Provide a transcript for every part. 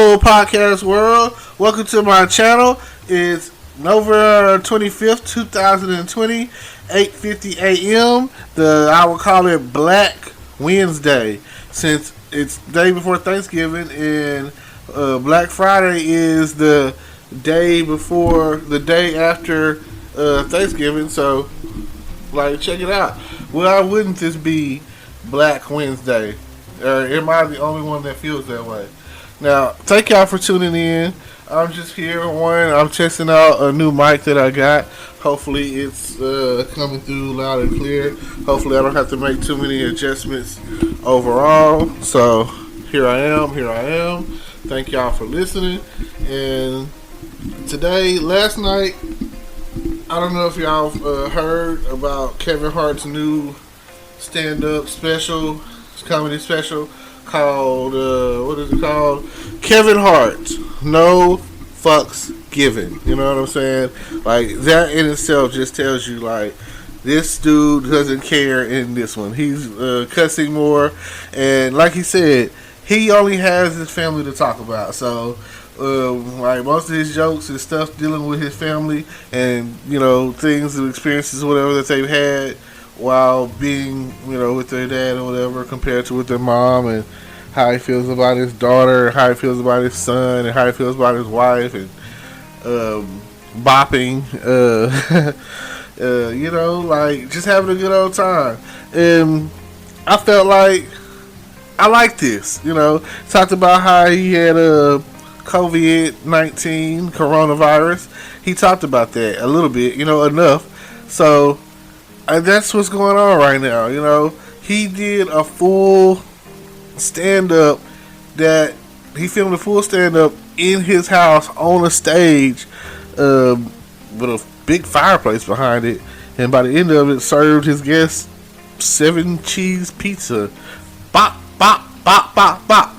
Hello, podcast world. Welcome to my channel. It's November 25th, 2020, 8:50 a.m. I will call it Black Wednesday since it's day before Thanksgiving, and Black Friday is the day after Thanksgiving. So, check it out. Why wouldn't this be Black Wednesday? Or am I the only one that feels that way? Now, thank y'all for tuning in. I'm just here. I'm testing out a new mic that I got. Hopefully it's coming through loud and clear. Hopefully I don't have to make too many adjustments overall. So, here I am. Thank y'all for listening. And last night, I don't know if y'all heard about Kevin Hart's new stand-up special, comedy special, called, what is it called? Kevin Hart, No Fucks Given. You know what I'm saying? That in itself just tells you, this dude doesn't care in this one. He's cussing more, and like he said, he only has his family to talk about. So, most of his jokes and stuff dealing with his family and, things and experiences, whatever, that they've had while being, with their dad or whatever, compared to with their mom, and how he feels about his daughter, how he feels about his son, and how he feels about his wife, and bopping, just having a good old time. And I felt like I liked this, talked about how he had COVID-19, coronavirus. He talked about that a little bit, enough. So, that's what's going on right now. He did a full stand-up he filmed a full stand-up in his house on a stage with a big fireplace behind it. And by the end of it, served his guests 7-cheese pizza. Bop, bop, bop, bop, bop.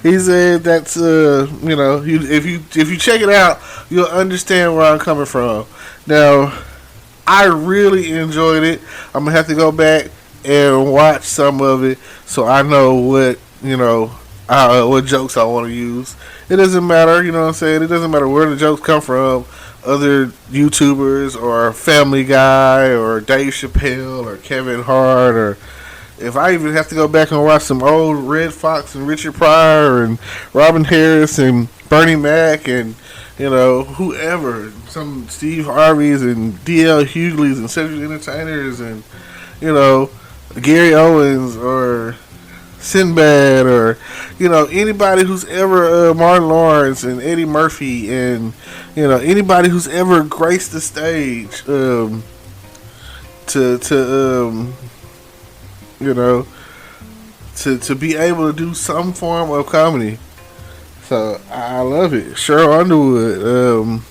He said that's, if you check it out, you'll understand where I'm coming from. Now, I really enjoyed it. I'm going to have to go back and watch some of it so I know what jokes I want to use. It doesn't matter, what I'm saying? It doesn't matter where the jokes come from. Other YouTubers or Family Guy or Dave Chappelle or Kevin Hart, or if I even have to go back and watch some old Red Fox and Richard Pryor and Robin Harris and Bernie Mac and whoever, some Steve Harveys and D.L. Hughley's and Cedric Entertainers and, Gary Owens or Sinbad or, anybody who's ever, Martin Lawrence and Eddie Murphy and, anybody who's ever graced the stage, to be able to do some form of comedy. So I love it. Cheryl Underwood.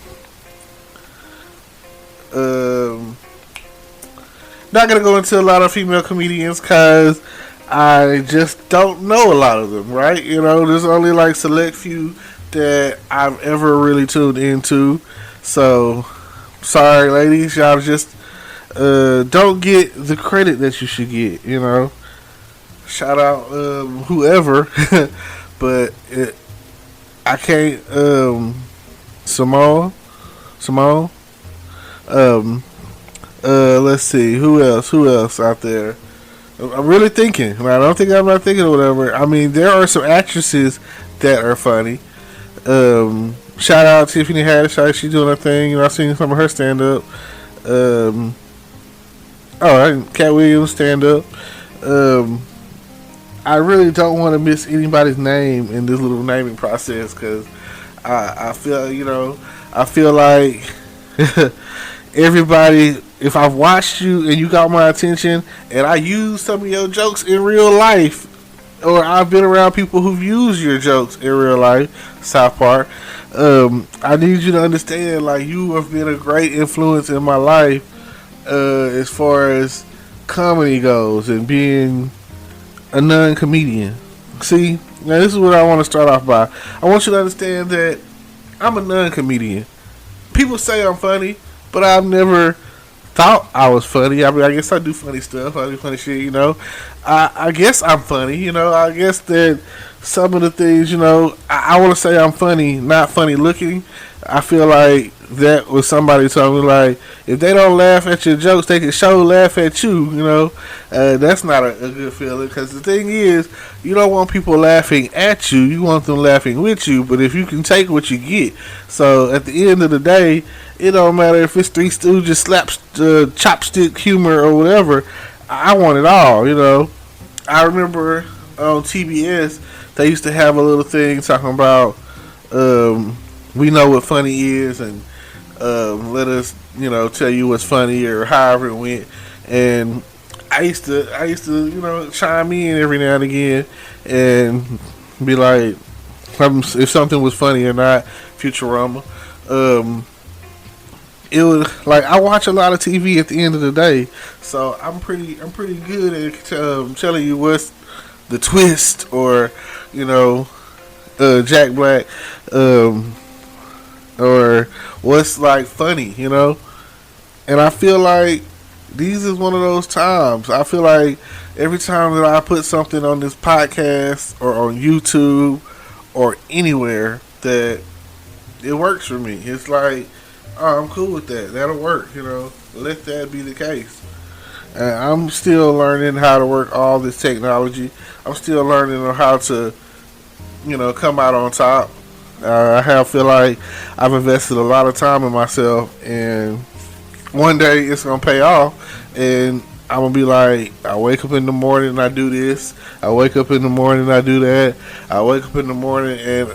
Not gonna go into a lot of female comedians because I just don't know a lot of them. Right? There's only select few that I've ever really tuned into. So sorry, ladies, y'all just don't get the credit that you should get. Shout out whoever, but I can't. Simone. Let's see who else out there. I'm really thinking. I don't think I'm not thinking or whatever. I mean, there are some actresses that are funny. Shout out Tiffany Haddish. She's doing her thing. I've seen some of her stand up. Cat Williams stand up. I really don't want to miss anybody's name in this little naming process because I feel like everybody, if I've watched you and you got my attention and I use some of your jokes in real life, or I've been around people who've used your jokes in real life, South Park, I need you to understand, you have been a great influence in my life as far as comedy goes and being a non-comedian. See, now this is what I want to start off by. I want you to understand that I'm a non-comedian. People say I'm funny, but I've never thought I was funny. I mean, I guess I do funny stuff. I do funny shit, I guess I'm funny, I guess that some of the things, I want to say I'm funny, not funny looking. I feel like that was somebody told me, like, if they don't laugh at your jokes, they can show laugh at you. That's not a good feeling, because the thing is, you don't want people laughing at you. You want them laughing with you. But if you can take what you get, so at the end of the day, it don't matter if it's Three Stooges slaps chopstick humor or whatever. I want it all. I remember on TBS they used to have a little thing talking about we know what funny is, and let us tell you what's funny, or however it went. And I used to chime in every now and again and be like, if something was funny or not. Futurama. It was like, I watch a lot of TV at the end of the day, so I'm pretty good at telling you what's the twist, or Jack Black, or what's like funny, And I feel like these is one of those times. I feel like every time that I put something on this podcast or on YouTube or anywhere, that it works for me. It's like, oh, I'm cool with that. That'll work, Let that be the case. And I'm still learning how to work all this technology. I'm still learning on how to, come out on top. I feel like I've invested a lot of time in myself, and one day it's gonna pay off. And I'm gonna be like, I wake up in the morning and I do this. I wake up in the morning and I do that. I wake up in the morning and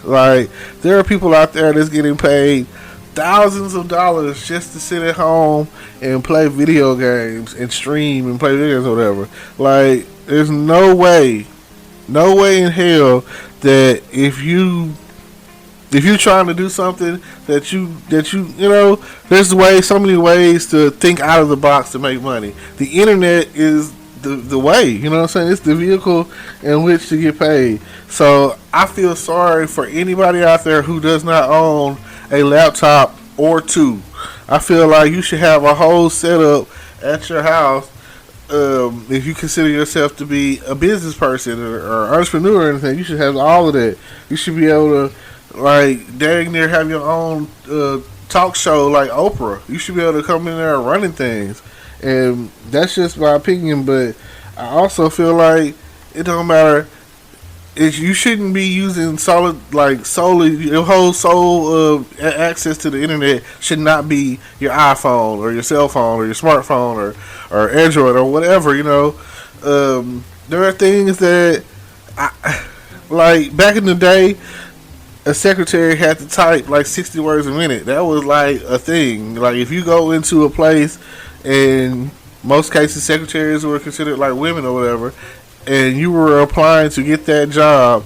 like, there are people out there that's getting paid thousands of dollars just to sit at home and play video games and stream and play videos or whatever. Like, there's no way in hell that if you're trying to do something that you there's so many ways to think out of the box to make money. The internet is the way, what I'm saying? It's the vehicle in which to get paid. So I feel sorry for anybody out there who does not own a laptop or two. I feel like you should have a whole setup at your house. If you consider yourself to be a business person or entrepreneur or anything, you should have all of that. You should be able to, like, dang near have your own talk show like Oprah. You should be able to come in there running things. And that's just my opinion, but I also feel like it don't matter. You shouldn't be using solely your whole soul access to the internet should not be your iPhone or your cell phone or your smartphone or Android or whatever. There are things that like back in the day, a secretary had to type like 60 words a minute. That was like a thing. Like, if you go into a place, and most cases secretaries were considered like women or whatever, and you were applying to get that job,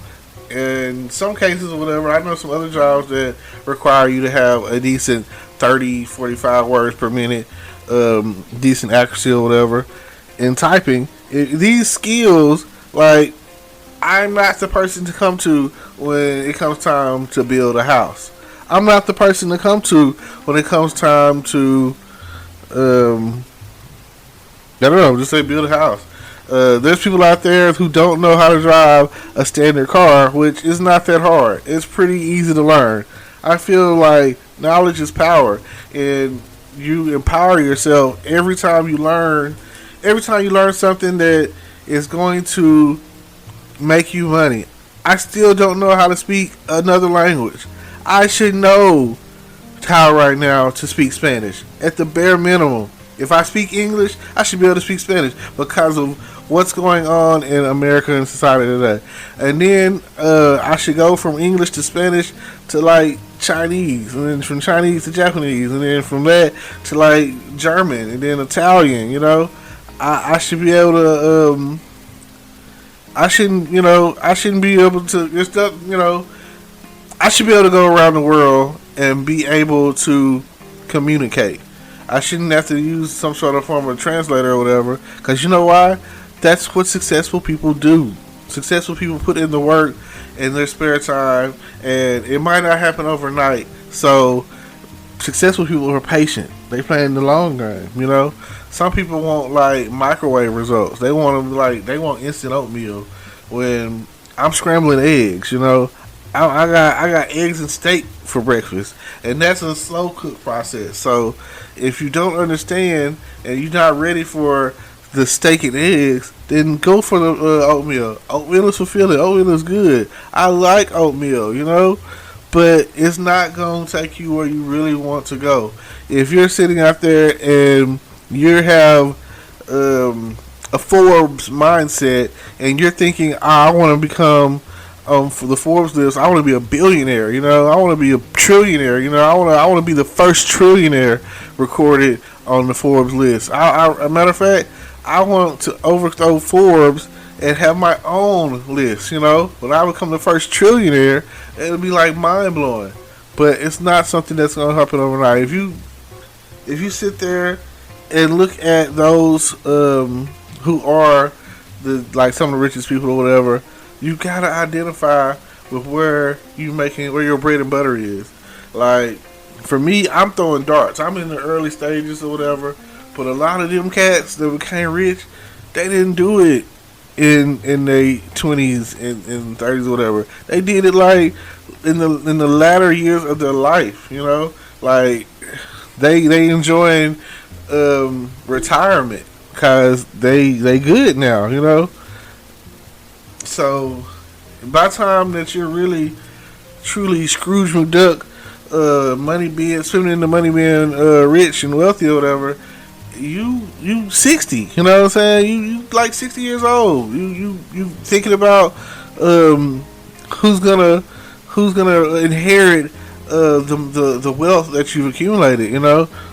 in some cases or whatever, I know some other jobs that require you to have a decent 30, 45 words per minute, decent accuracy or whatever in typing. These skills, like, I'm not the person to come to when it comes time to build a house. I'm not the person to come to when it comes time to I don't know, just say build a house. There's people out there who don't know how to drive a standard car, which is not that hard. It's pretty easy to learn. I feel like knowledge is power, and you empower yourself every time you learn. Every time you learn something that is going to make you money. I still don't know how to speak another language. I should know how right now to speak Spanish at the bare minimum. If I speak English, I should be able to speak Spanish because of what's going on in America and society today. And then I should go from English to Spanish to like Chinese, and then from Chinese to Japanese, and then from that to like German, and then Italian. I should be able to. I shouldn't be able to. I should be able to go around the world and be able to communicate. I shouldn't have to use some sort of form of translator or whatever. Because you know why? That's what successful people do. Successful people put in the work in their spare time, and it might not happen overnight. So successful people are patient. They play in the long game. Some people want like microwave results. They want instant oatmeal. When I'm scrambling eggs. I got eggs and steak for breakfast, and that's a slow cook process. So if you don't understand and you're not ready for the steak and eggs, then go for the oatmeal. Oatmeal is fulfilling. Oatmeal is good. I like oatmeal, but it's not going to take you where you really want to go. If you're sitting out there and you have a Forbes mindset and you're thinking, I want to become for the Forbes list, I want to be a billionaire, I want to be a trillionaire, I want to be the first trillionaire recorded on the Forbes list. A matter of fact, I want to overthrow Forbes and have my own list, When I become the first trillionaire, it'll be like mind blowing. But it's not something that's gonna happen overnight. If you sit there and look at those who are some of the richest people or whatever, you gotta identify with where your bread and butter is. Like for me, I'm throwing darts. I'm in the early stages or whatever. But a lot of them cats that became rich, they didn't do it in their 20s and 30s or whatever. They did it like in the latter years of their life. Like they enjoying retirement because they good now. So by the time that you're really truly Scrooge McDuck, swimming in the money being rich and wealthy or whatever, you 60, you know what I'm saying? You like 60 years old. You thinking about who's gonna inherit the wealth that you've accumulated,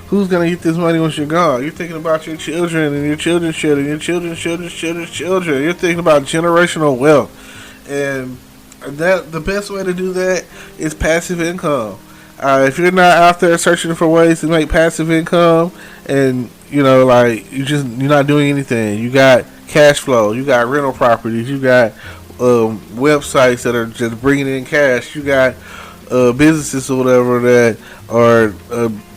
Who's gonna get this money once you're gone? You're thinking about your children and your children's children, your children's children. You're thinking about generational wealth. And that the best way to do that is passive income. If you're not out there searching for ways to make passive income, and you're not doing anything, you got cash flow, you got rental properties, you got websites that are just bringing in cash, you got businesses or whatever that are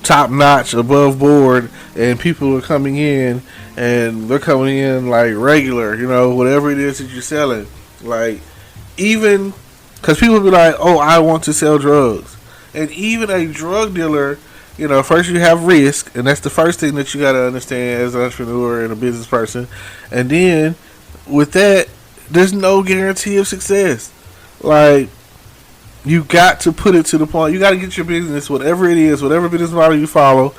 top notch, above board, and people are coming in, and they're coming in like regular, whatever it is that you're selling. Like, even because people be like, oh, I want to sell drugs. And even a drug dealer, first you have risk, and that's the first thing that you got to understand as an entrepreneur and a business person. And then with that, there's no guarantee of success. Like, you got to put it to the point. You got to get your business, whatever it is, whatever business model you follow.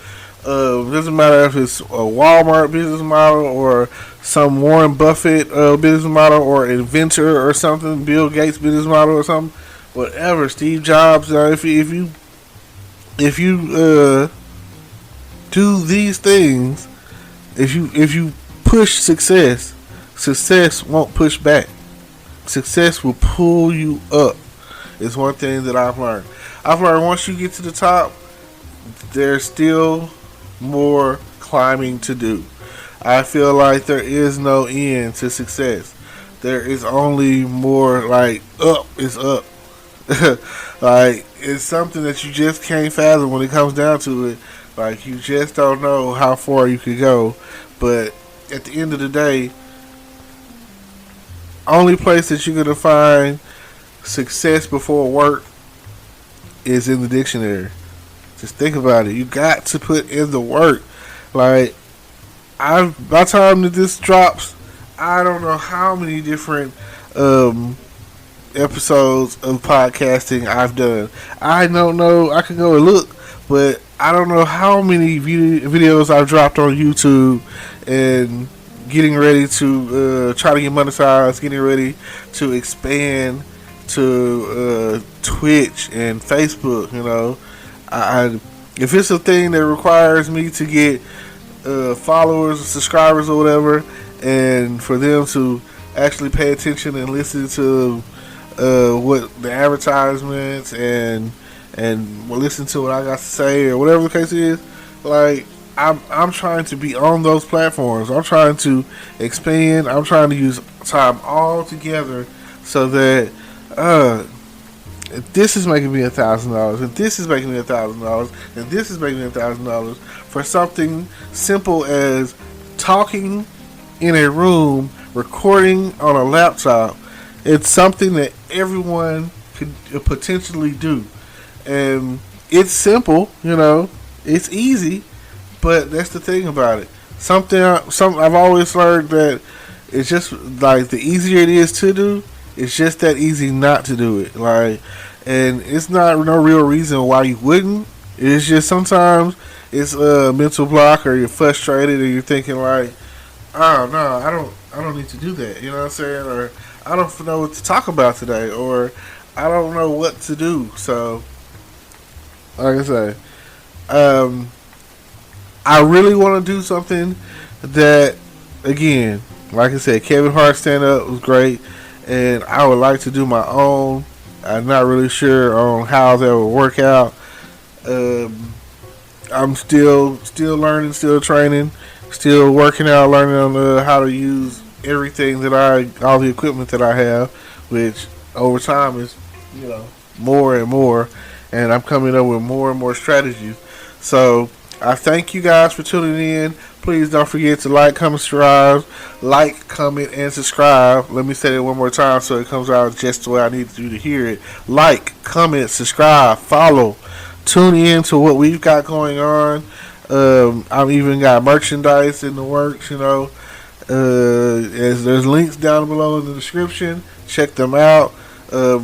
Doesn't matter if it's a Walmart business model or some Warren Buffett business model or inventor or something, Bill Gates business model or something. Whatever, Steve Jobs. If you do these things, if you push success won't push back. Success will pull you up. It's one thing that I've learned. Once you get to the top, there's still more climbing to do. I feel like there is no end to success. There is only more, like, up is up. Like, it's something that you just can't fathom when it comes down to it. Like, you just don't know how far you could go. But at the end of the day, only place that you're going to find success before work is in the dictionary. Just think about it. You got to put in the work. Like, by the time that this drops, I don't know how many different episodes of podcasting I've done. I don't know. I could go and look, but I don't know how many videos I've dropped on YouTube and getting ready to try to get monetized, getting ready to expand to Twitch and Facebook. If it's a thing that requires me to get followers, subscribers, or whatever, and for them to actually pay attention and listen to what the advertisements and listen to what I got to say or whatever the case is, like, I'm trying to be on those platforms. I'm trying to expand. I'm trying to use time all together so that if this is making me $1,000, if this is making me $1,000, and this is making me $1,000 for something simple as talking in a room, recording on a laptop, It's something that everyone could potentially do, and it's simple. It's easy, but that's the thing about it. Something I've always learned that it's just like the easier it is to do, it's just that easy not to do it. Like, and it's not no real reason why you wouldn't. It's just sometimes it's a mental block, or you're frustrated, or you're thinking like, oh no, I don't need to do that. You know what I'm saying? Or I don't know what to talk about today, or I don't know what to do. So, like I say, um, I really want to do something that, again, like I said, Kevin Hart stand up was great, and I would like to do my own. I'm not really sure on how that will work out. Um, I'm still learning, still training, still working out, learning on how to use everything all the equipment that I have, which over time is, you know, more and more, and I'm coming up with more and more strategies. So I thank you guys for tuning in. Please don't forget to like, comment, and subscribe. Let me say it one more time so it comes out just the way I need you to hear it. Like, comment, subscribe, follow, tune in to what we've got going on. I've even got merchandise in the works, as there's links down below in the description. Check them out.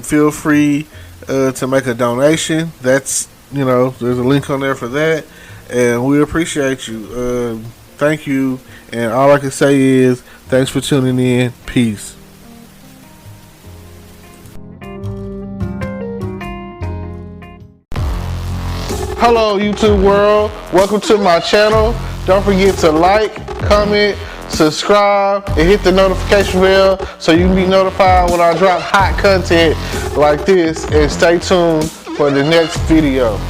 Feel free to make a donation. There's a link on there for that. And we appreciate you. Thank you. And all I can say is thanks for tuning in. Peace. Hello, YouTube world. Welcome to my channel. Don't forget to like, comment, subscribe, and hit the notification bell so you can be notified when I drop hot content like this. And stay tuned for the next video.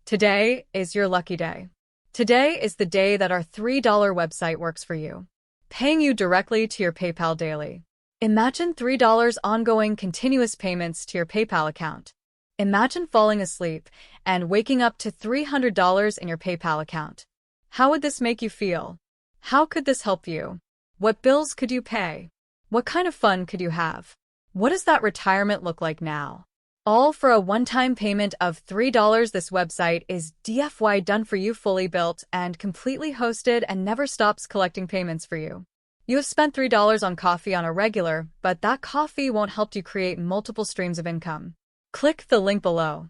Today is your lucky day. Today is the day that our $3 website works for you, paying you directly to your PayPal daily. Imagine $3 ongoing continuous payments to your PayPal account. Imagine falling asleep and waking up to $300 in your PayPal account. How would this make you feel? How could this help you? What bills could you pay? What kind of fun could you have? What does that retirement look like now? All for a one-time payment of $3. This website is DFY done for you, fully built and completely hosted, and never stops collecting payments for you. You have spent $3 on coffee on a regular, but that coffee won't help you create multiple streams of income. Click the link below.